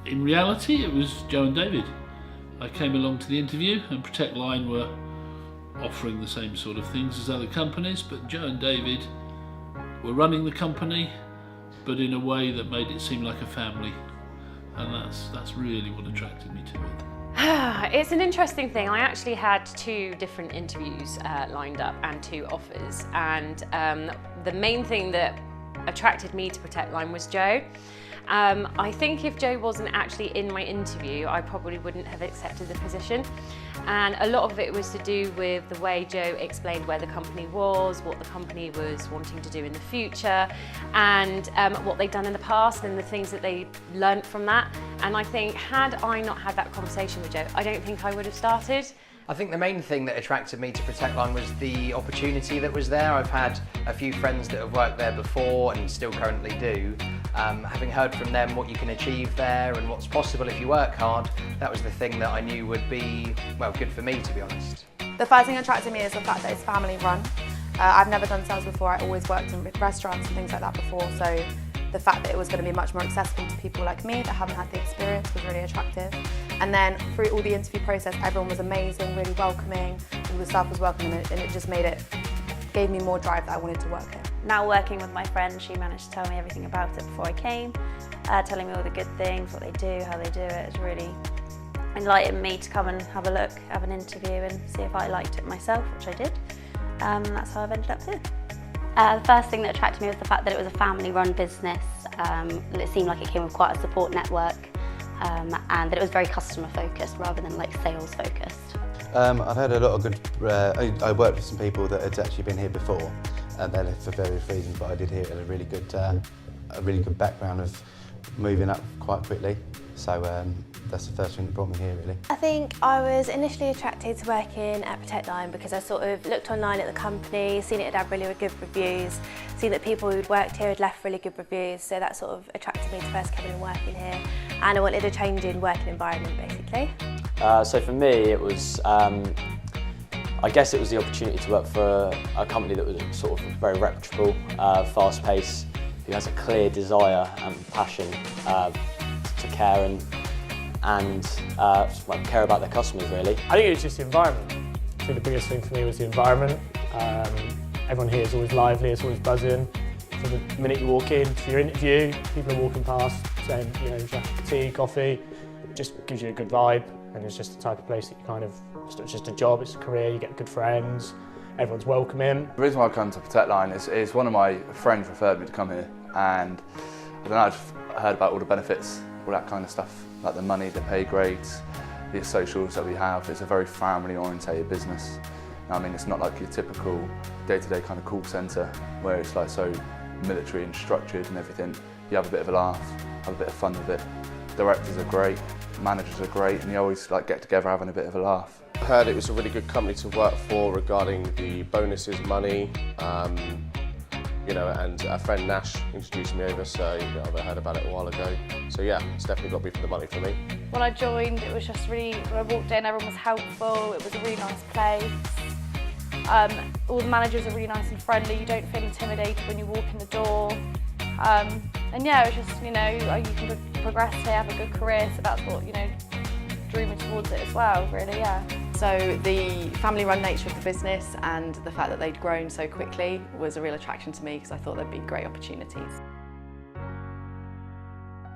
In reality, it was Joe and David. I came along to the interview, and Protect Line were offering the same sort of things as other companies, but Joe and David were running the company, but in a way that made it seem like a family, and that's really what attracted me to it. It's an interesting thing. I actually had 2 different interviews lined up and 2 offers, and the main thing that attracted me to Protect Line was Joe. I think if Joe wasn't actually in my interview, I probably wouldn't have accepted the position. And a lot of it was to do with the way Joe explained where the company was, what the company was wanting to do in the future, and what they'd done in the past and the things that they learnt from that. And I think had I not had that conversation with Joe, I don't think I would have started. I think the main thing that attracted me to Protect Line was the opportunity that was there. I've had a few friends that have worked there before and still currently do. Having heard from them what you can achieve there and what's possible if you work hard, that was the thing that I knew would be, well, good for me, to be honest. The first thing that attracted me is the fact that it's family run. I've never done sales before. I always worked in restaurants and things like that before, so the fact that it was going to be much more accessible to people like me that haven't had the experience was really attractive. And then through all the interview process, everyone was amazing, really welcoming, all the staff was welcoming, and it just gave me more drive that I wanted to work here. Now working with my friend, she managed to tell me everything about it before I came, telling me all the good things, what they do, how they do it. It's really enlightened me to come and have a look, have an interview and see if I liked it myself, which I did. That's how I've ended up here. The first thing that attracted me was the fact that it was a family-run business. It seemed like it came with quite a support network, and that it was very customer-focused rather than like sales-focused. I've had a lot of good. I worked with some people that had actually been here before, and they left for various reasons. But I did hear it had a really good background of moving up quite quickly. So that's the first thing that brought me here, really. I think I was initially attracted to working at Protect Line because I sort of looked online at the company, seen it had really good reviews, seen that people who'd worked here had left really good reviews, so that sort of attracted me to first coming and working here. And I wanted a change in working environment, basically. So for me, it was, I guess it was the opportunity to work for a company that was sort of very reputable, fast-paced, who has a clear desire and passion to care and care about their customers, really. I think it was just the environment. I think the biggest thing for me was the environment. Everyone here is always lively, it's always buzzing. From the minute you walk in to your interview, people are walking past saying, you know, tea, coffee. It just gives you a good vibe, and it's just the type of place that you kind of, it's not just a job, it's a career, you get good friends, everyone's welcoming. The reason why I come to Protect Line is one of my friends referred me to come here, and I don't know, I've heard about all the benefits, all that kind of stuff, like the money, the pay grades, the socials that we have. It's a very family-orientated business. I mean, it's not like your typical day-to-day kind of call centre where it's like so military and structured and everything. You have a bit of a laugh, have a bit of fun with it. Directors are great, managers are great, and you always like get together having a bit of a laugh. I heard it was a really good company to work for regarding the bonuses, money, you know, and a friend Nash introduced me over, so you know, I heard about it a while ago. So yeah, it's definitely got to be for the money for me. When I joined, it was just really, when I walked in, everyone was helpful, it was a really nice place. All the managers are really nice and friendly, you don't feel intimidated when you walk in the door. And yeah, it was just, you know, you can progress here, have a good career, so that's what, you know, drew me towards it as well, really, yeah. So the family-run nature of the business and the fact that they'd grown so quickly was a real attraction to me because I thought there'd be great opportunities.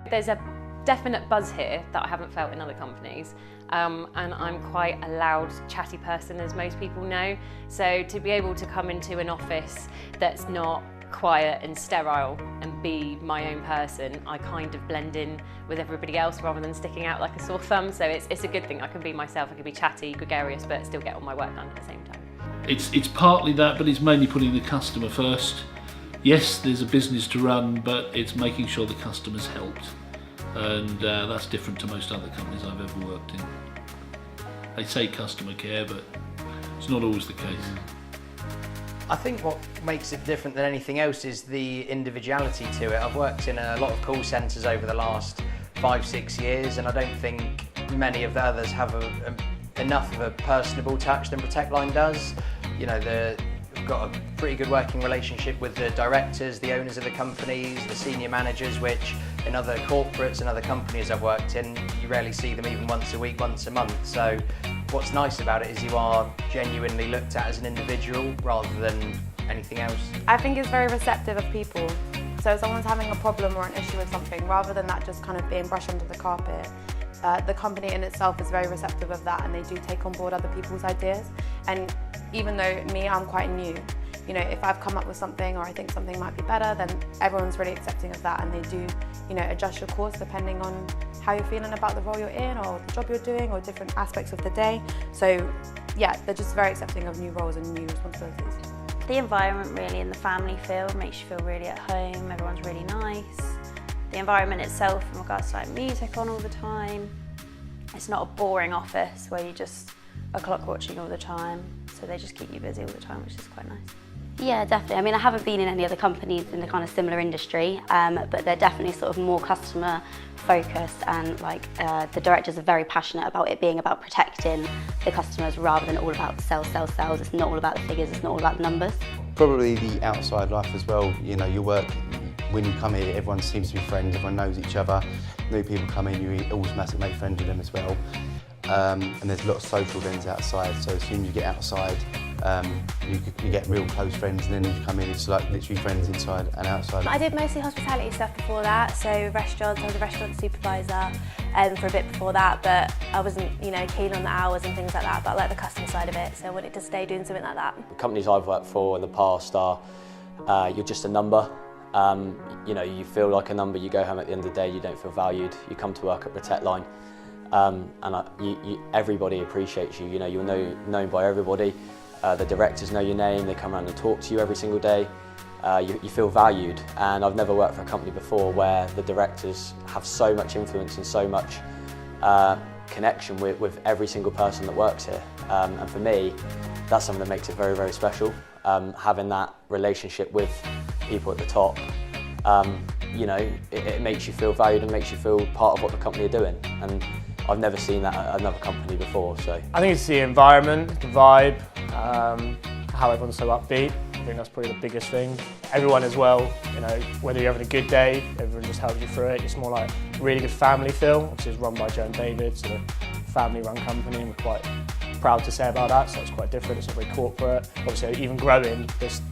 There's a definite buzz here that I haven't felt in other companies, and I'm quite a loud, chatty person, as most people know. So to be able to come into an office that's not quiet and sterile and be my own person, I kind of blend in with everybody else rather than sticking out like a sore thumb. So it's a good thing. I can be myself, I can be chatty, gregarious, but still get all my work done at the same time. It's partly that, but it's mainly putting the customer first. Yes, there's a business to run, but it's making sure the customer's helped. And that's different to most other companies I've ever worked in. They say customer care, but it's not always the case. I think what makes it different than anything else is the individuality to it. I've worked in a lot of call centres over the last 5-6 years, and I don't think many of the others have enough of a personable touch than Protect Line does. You know, the got a pretty good working relationship with the directors, the owners of the companies, the senior managers, which in other corporates and other companies I've worked in, you rarely see them even once a week, once a month. So what's nice about it is you are genuinely looked at as an individual rather than anything else. I think it's very receptive of people. So if someone's having a problem or an issue with something, rather than that just kind of being brushed under the carpet, the company in itself is very receptive of that, and they do take on board other people's ideas. And even though I'm quite new, you know, if I've come up with something or I think something might be better, then everyone's really accepting of that, and they do, you know, adjust your course depending on how you're feeling about the role you're in or the job you're doing or different aspects of the day. So yeah, they're just very accepting of new roles and new responsibilities. The environment really and the family feel makes you feel really at home. Everyone's really nice. The environment itself, in regards to like music on all the time, it's not a boring office where you just are clock watching all the time. So they just keep you busy all the time, which is quite nice. Yeah, definitely. I mean, I haven't been in any other companies in the kind of similar industry, but they're definitely sort of more customer focused, and like the directors are very passionate about it being about protecting the customers rather than all about sales. It's not all about the figures, it's not all about the numbers. Probably the outside life as well. You know, your work, when you come here, everyone seems to be friends, everyone knows each other. New people come in, you automatically make friends with them as well. And there's a lot of social events outside, so as soon as you get outside, you get real close friends, and then you come in, it's like literally friends inside and outside. I did mostly hospitality stuff before that, so restaurants, I was a restaurant supervisor for a bit before that, but I wasn't, you know, keen on the hours and things like that, but I like the customer side of it, so I wanted to stay doing something like that. The companies I've worked for in the past are, you're just a number. You know, you feel like a number, you go home at the end of the day, you don't feel valued, you come to work at Protect Line, and everybody appreciates you, you know, you're known by everybody. The directors know your name, they come around and talk to you every single day. You feel valued, and I've never worked for a company before where the directors have so much influence and so much connection with every single person that works here. And for me, that's something that makes it very, very special. Having that relationship with people at the top, you know, it makes you feel valued and makes you feel part of what the company are doing. And I've never seen that at another company before. So I think it's the environment, the vibe, how everyone's so upbeat. I think that's probably the biggest thing. Everyone as well, you know, whether you're having a good day, everyone just helps you through it. It's more like a really good family feel. Obviously it's run by Joe and David, so a family-run company, and we're quite proud to say about that, so it's quite different, it's not very corporate. Obviously even growing,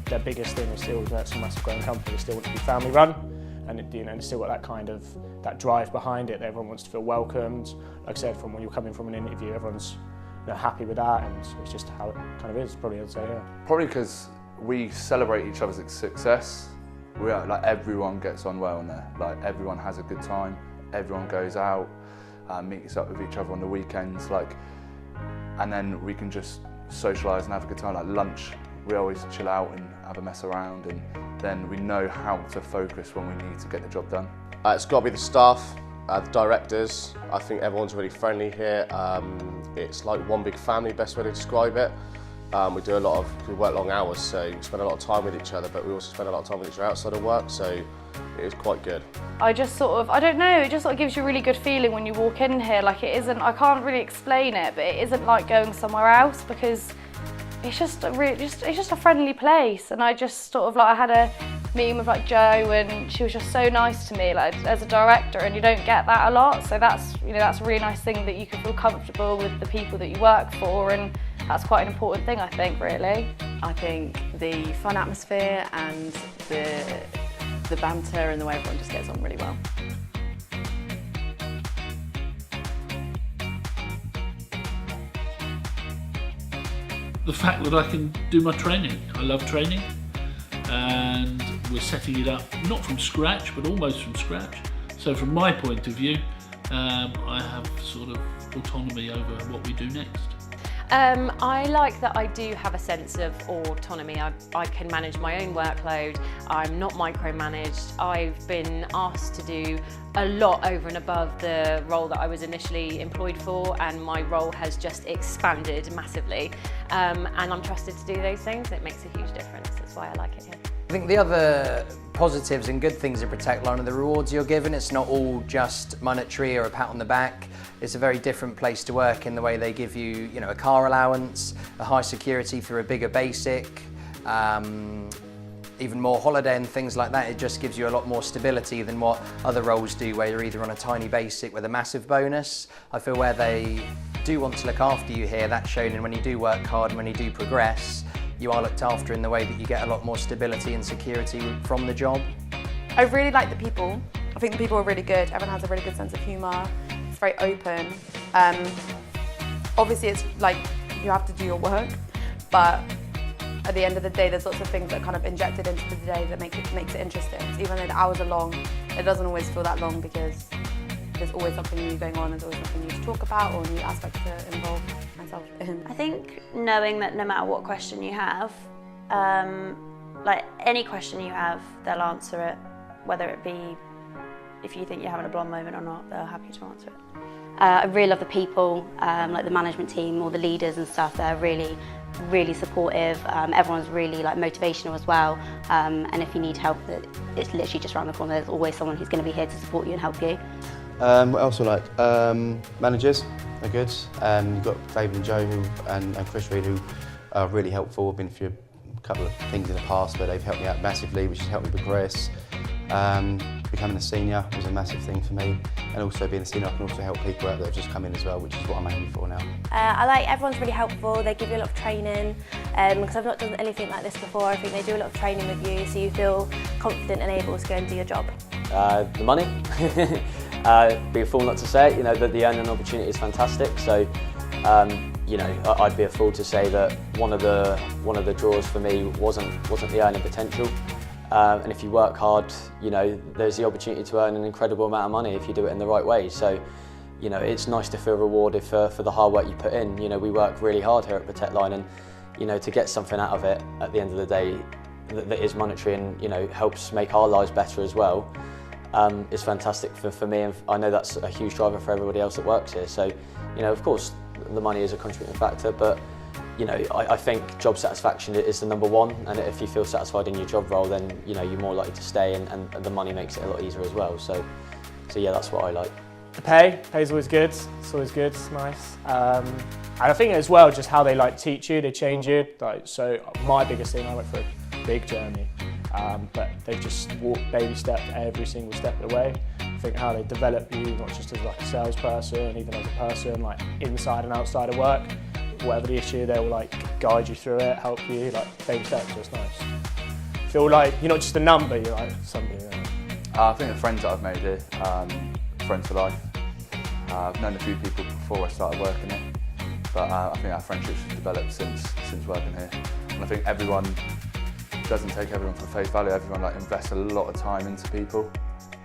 their biggest thing is still, it's a massive growing company, they still want to be family run, and you know, it's still got that kind of, that drive behind it, that everyone wants to feel welcomed. Like I said, from when you're coming from an interview, everyone's, you know, happy with that, and it's just how it kind of is, probably I'd say, yeah. Probably because we celebrate each other's success. We are, like, everyone gets on well in there, like everyone has a good time, everyone goes out, meets up with each other on the weekends, like, and then we can just socialise and have a good time. Like lunch, we always chill out and have a mess around, and then we know how to focus when we need to get the job done. It's got to be the staff, the directors. I think everyone's really friendly here. It's like one big family, best way to describe it. We work long hours, so we spend a lot of time with each other, but we also spend a lot of time with each other outside of work, so it is quite good. I just sort of, I don't know, it just sort of gives you a really good feeling when you walk in here. Like, it isn't, I can't really explain it, but it isn't like going somewhere else, because it's just a friendly place. And I just sort of, like, I had a meeting with like Joe, and she was just so nice to me, like, as a director, and you don't get that a lot. So that's, you know, that's a really nice thing, that you can feel comfortable with the people that you work for, and that's quite an important thing, I think, really. I think the fun atmosphere and the banter and the way everyone just gets on really well. The fact that I can do my training. I love training, and we're setting it up not from scratch, but almost from scratch. So from my point of view, I have sort of autonomy over what we do next. I like that I do have a sense of autonomy. I can manage my own workload. I'm not micromanaged. I've been asked to do a lot over and above the role that I was initially employed for, and my role has just expanded massively. And I'm trusted to do those things. It makes a huge difference. That's why I like it here. I think the other positives and good things of Protect Line are the rewards you're given. It's not all just monetary or a pat on the back. It's a very different place to work in the way they give you, you know, a car allowance, a high security through a bigger basic, even more holiday and things like that. It just gives you a lot more stability than what other roles do, where you're either on a tiny basic with a massive bonus. I feel where they do want to look after you here, that's shown in when you do work hard and when you do progress, you are looked after in the way that you get a lot more stability and security from the job. I really like the people. I think the people are really good. Everyone has a really good sense of humour. It's very open. Obviously it's like you have to do your work, but at the end of the day there's lots of things that are kind of injected into the day that makes it interesting. So even though the hours are long, it doesn't always feel that long because there's always something new going on, there's always something new to talk about or new aspects to involve myself in. I think knowing that no matter what question you have, like any question you have, they'll answer it, whether it be if you think you're having a blonde moment or not, they're happy to answer it. I really love the people, like the management team or the leaders and stuff. They're really supportive. Everyone's really like motivational as well. And if you need help, it's literally just around the corner. There's always someone who's going to be here to support you and help you. What else I like? Managers are good. You've got David and Joe and Chris Reed who are really helpful. I've been through a couple of things in the past, but they've helped me out massively, which has helped me progress. Becoming a senior was a massive thing for me, and also being a senior I can also help people out that have just come in as well, which is what I'm aiming for now. I like everyone's really helpful. They give you a lot of training because I've not done anything like this before. I think they do a lot of training with you, so you feel confident and able to go and do your job. The money. Be a fool not to say it. You know that the earning opportunity is fantastic. So, you know, I'd be a fool to say that one of the draws for me wasn't the earning potential. And if you work hard, you know, there's the opportunity to earn an incredible amount of money if you do it in the right way. So, you know, it's nice to feel rewarded for the hard work you put in. You know, we work really hard here at Protect Line, and, you know, to get something out of it at the end of the day that is monetary and, you know, helps make our lives better as well, is fantastic for me, and I know that's a huge driver for everybody else that works here. So, you know, of course, the money is a contributing factor, but you know, I think job satisfaction is the number one, and if you feel satisfied in your job role, then you know you're more likely to stay, and the money makes it a lot easier as well. So yeah, that's what I like. The pay's always good. It's always good. It's nice, and I think as well just how they like teach you, they change you. Like so, my biggest thing, I went for a big journey, but they just baby stepped every single step of the way. I think how they develop you, not just as like a salesperson, even as a person, like inside and outside of work. Whatever the issue, they will like guide you through it, help you, like baby steps. So it's nice. Feel like you're not just a number, you're like somebody. I think the friends that I've made here, friends for life. I've known a few people before I started working here, but I think our friendships have developed since working here. And I think everyone doesn't take everyone for face value. Everyone like invests a lot of time into people,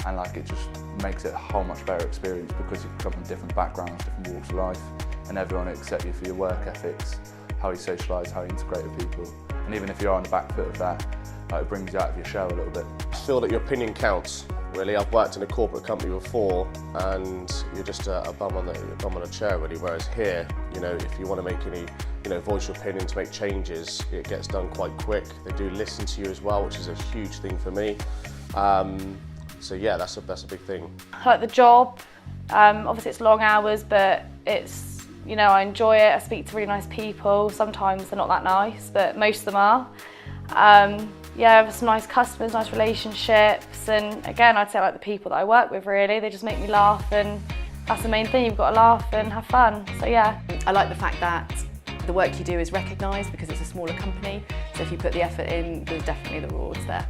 and like it just makes it a whole much better experience because you come from different backgrounds, different walks of life. And everyone will accept you for your work ethics, how you socialise, how you integrate with people. And even if you're on the back foot of that, it brings you out of your shell a little bit. I feel that your opinion counts, really. I've worked in a corporate company before, and you're just a bum on a chair, really. Whereas here, you know, if you want to make any, you know, voice your opinion to make changes, it gets done quite quick. They do listen to you as well, which is a huge thing for me. So yeah, that's a big thing. I like the job. Obviously, it's long hours, but it's, you know, I enjoy it. I speak to really nice people. Sometimes they're not that nice, but most of them are. Yeah, I have some nice customers, nice relationships, and again, I'd say I like the people that I work with, really. They just make me laugh, and that's the main thing. You've got to laugh and have fun, so yeah. I like the fact that the work you do is recognised because it's a smaller company, so if you put the effort in, there's definitely the rewards there.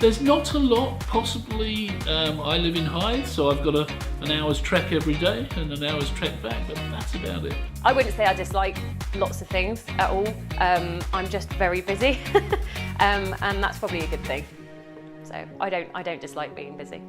There's not a lot, possibly. I live in Hythe, so I've got an hour's trek every day and an hour's trek back, but that's about it. I wouldn't say I dislike lots of things at all. I'm just very busy, and that's probably a good thing. So I don't dislike being busy.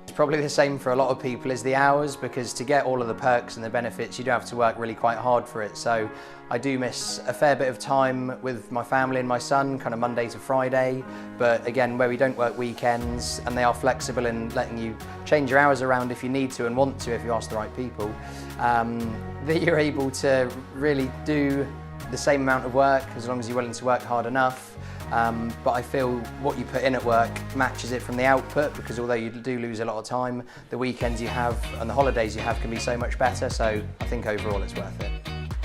It's probably the same for a lot of people is the hours, because to get all of the perks and the benefits you do have to work really quite hard for it. So I do miss a fair bit of time with my family and my son, kind of Monday to Friday, but again where we don't work weekends and they are flexible in letting you change your hours around if you need to and want to if you ask the right people, that you're able to really do the same amount of work as long as you're willing to work hard enough. But I feel what you put in at work matches it from the output, because although you do lose a lot of time, the weekends you have and the holidays you have can be so much better, so I think overall it's worth it.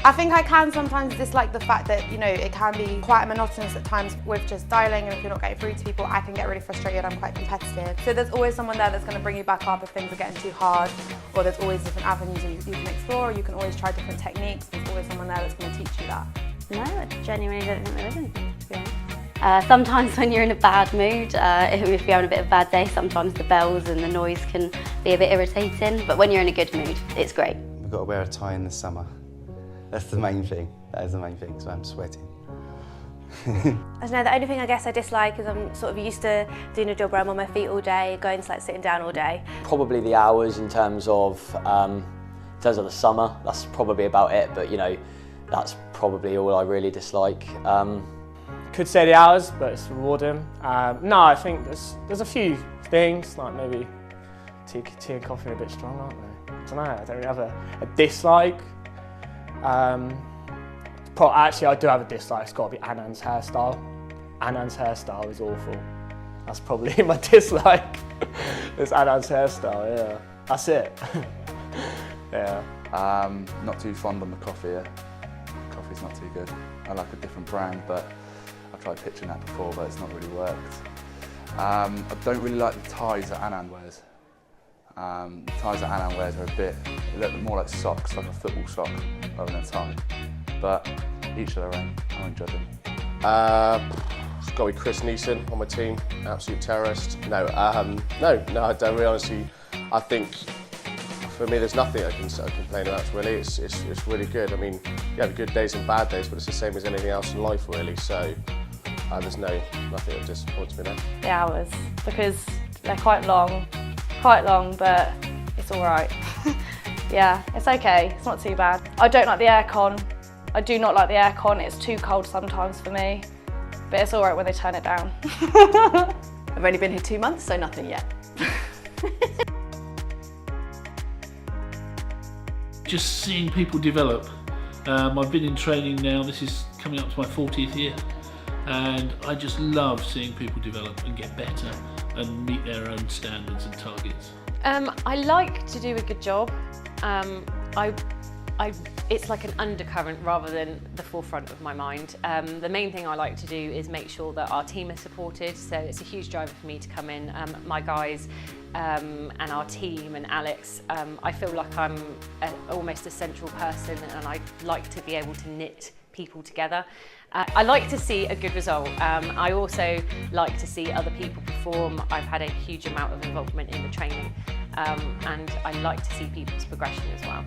I think I can sometimes dislike the fact that, you know, it can be quite monotonous at times with just dialing, and if you're not getting through to people, I can get really frustrated. I'm quite competitive. So there's always someone there that's going to bring you back up if things are getting too hard, or there's always different avenues you can explore, or you can always try different techniques. There's always someone there that's going to teach you that. No, I genuinely don't think there is anything, to be honest. Sometimes when you're in a bad mood, if you're having a bit of a bad day, sometimes the bells and the noise can be a bit irritating, but when you're in a good mood, it's great. We've got to wear a tie in the summer. That's the main thing. That is the main thing, so I'm sweating. I don't know, the only thing I guess I dislike is I'm sort of used to doing a job where I'm on my feet all day, going to like sitting down all day. Probably the hours in terms of the summer, that's probably about it, but you know, that's probably all I really dislike. Could say the hours, but it's rewarding. No, I think there's a few things, like maybe tea and coffee are a bit strong, aren't they? I don't know, I don't really have a dislike. Actually, I do have a dislike. It's got to be Anand's hairstyle. Anand's hairstyle is awful. That's probably my dislike. It's Anand's hairstyle, yeah. That's it. Yeah. Not too fond on the coffee, yeah. Coffee's not too good. I like a different brand, but I've tried pitching that before, but it's not really worked. I don't really like the ties that Anand wears. The ties that Anand wears are they look more like socks, like a football sock, rather than a tie. But each of their own, I won't judge them. It's got to be Chris Neeson on my team, absolute terrorist. No, I don't really honestly. I think for me there's nothing I can complain about really. It's really good. I mean, you have good days and bad days, but it's the same as anything else in life really. So there's nothing that disappoints me there. The hours, because they're quite long, but it's all right. Yeah, it's okay. It's not too bad. I don't like the aircon. I do not like the aircon. It's too cold sometimes for me, but it's all right when they turn it down. I've only been here 2 months, so nothing yet. Just seeing people develop. I've been in training now, this is coming up to my 40th year, and I just love seeing people develop and get better and meet their own standards and targets. I like to do a good job. It's like an undercurrent rather than the forefront of my mind. The main thing I like to do is make sure that our team is supported, so it's a huge driver for me to come in. My guys and our team and Alex, I feel like I'm almost a central person, and I like to be able to knit people together. I like to see a good result. I also like to see other people perform. I've had a huge amount of involvement in the training, and I like to see people's progression as well.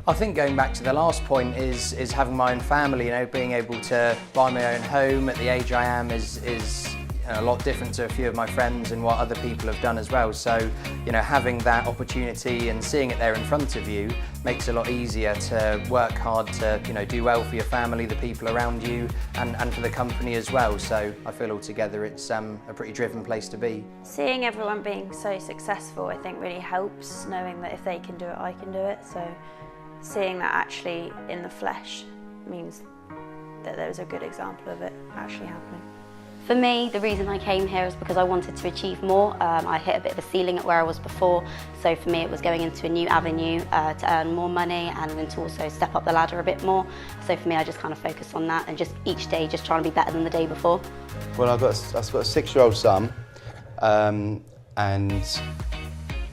I think going back to the last point is having my own family. You know, being able to buy my own home at the age I am is a lot different to a few of my friends and what other people have done as well. So, you know, having that opportunity and seeing it there in front of you makes it a lot easier to work hard to, you know, do well for your family, the people around you, and for the company as well. So I feel altogether it's a pretty driven place to be. Seeing everyone being so successful, I think really helps, knowing that if they can do it, I can do it. So seeing that actually in the flesh means that there's a good example of it actually happening. For me, the reason I came here is because I wanted to achieve more. I hit a bit of a ceiling at where I was before, so for me it was going into a new avenue to earn more money and then to also step up the ladder a bit more. So for me, I just kind of focused on that and just each day just trying to be better than the day before. Well, I've got a 6-year-old son, and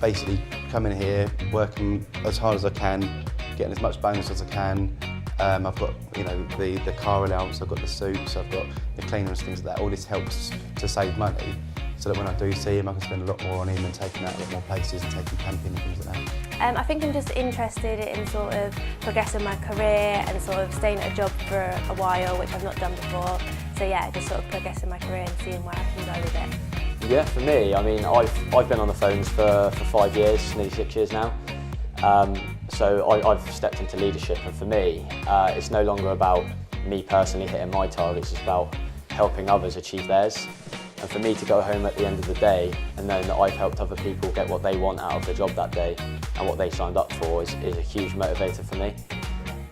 basically coming here, working as hard as I can, getting as much bonus as I can. I've got, you know, the car allowance, I've got the suits, I've got the cleaners, things like that. All this helps to save money, so that when I do see him, I can spend a lot more on him and take him out a lot more places and take him camping and things like that. I think I'm just interested in sort of progressing my career and sort of staying at a job for a while, which I've not done before. So yeah, just sort of progressing my career and seeing where I can go with it. Yeah, for me, I mean, I've been on the phones for 5 years, nearly 6 years now. So I've stepped into leadership, and for me, it's no longer about me personally hitting my targets, it's about helping others achieve theirs. And for me to go home at the end of the day and know that I've helped other people get what they want out of the job that day and what they signed up for is a huge motivator for me.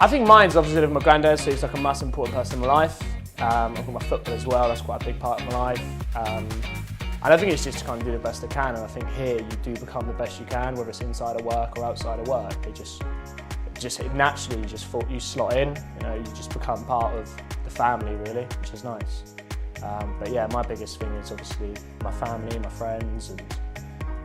I think mine's obviously with my granddad, so he's like a most important person in my life. I've got my football as well, that's quite a big part of my life. And I think it's just to kind of do the best I can, and I think here you do become the best you can, whether it's inside of work or outside of work. It naturally you slot in, you just become part of the family really, which is nice. But yeah, my biggest thing is obviously my family, my friends, and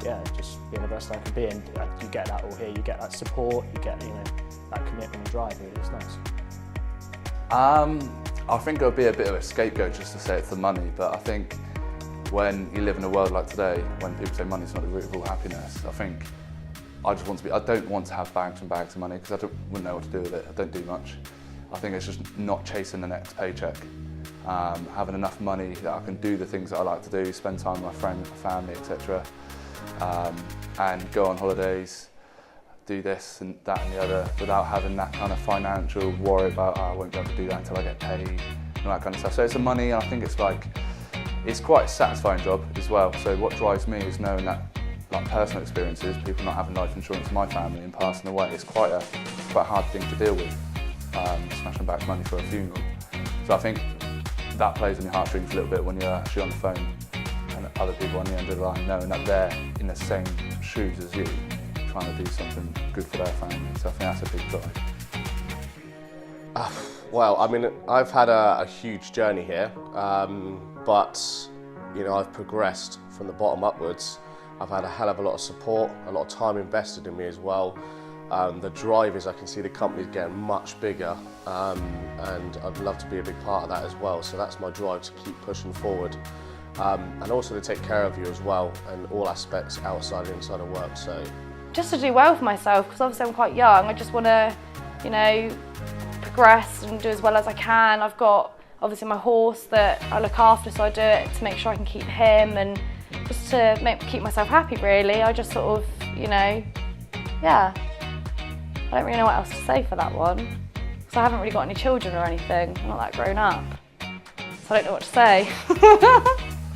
yeah, just being the best I can be. And you get that all here. You get that support. You get that commitment and drive. Really, it's nice. I think it would be a bit of a scapegoat just to say it's the money, but I think when you live in a world like today, when people say money's not the root of all happiness, I think I don't want to have bags and bags of money because I wouldn't know what to do with it. I don't do much. I think it's just not chasing the next paycheck. Having enough money that I can do the things that I like to do, spend time with my friends, my family, etc. And go on holidays, do this and that and the other without having that kind of financial worry about, I won't be able to do that until I get paid and that kind of stuff. So it's the money, and I think it's quite a satisfying job as well. So what drives me is knowing that personal experiences, people not having life insurance in my family and passing away, is quite a hard thing to deal with, smashing back money for a funeral. So I think that plays on your heartstrings a little bit when you're actually on the phone and other people on the end of the line knowing that they're in the same shoes as you, trying to do something good for their family. So I think that's a big drive. Well, I mean, I've had a huge journey here, but I've progressed from the bottom upwards. I've had a hell of a lot of support, a lot of time invested in me as well. The drive is I can see the company's getting much bigger, and I'd love to be a big part of that as well. So that's my drive, to keep pushing forward, and also to take care of you as well, and all aspects outside and inside of work. So just to do well for myself, because obviously I'm quite young. I just want to, progress and do as well as I can. I've got obviously my horse that I look after, so I do it to make sure I can keep him and just to keep myself happy really. I just sort of, yeah. I don't really know what else to say for that one, because I haven't really got any children or anything. I'm not that grown up, so I don't know what to say.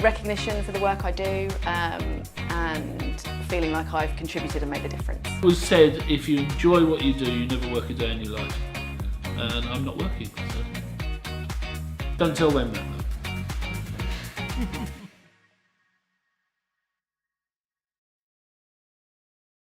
Recognition for the work I do, and feeling like I've contributed and made a difference. It was said, if you enjoy what you do, you never work a day in your life. And I'm not working, so don't tell them that though.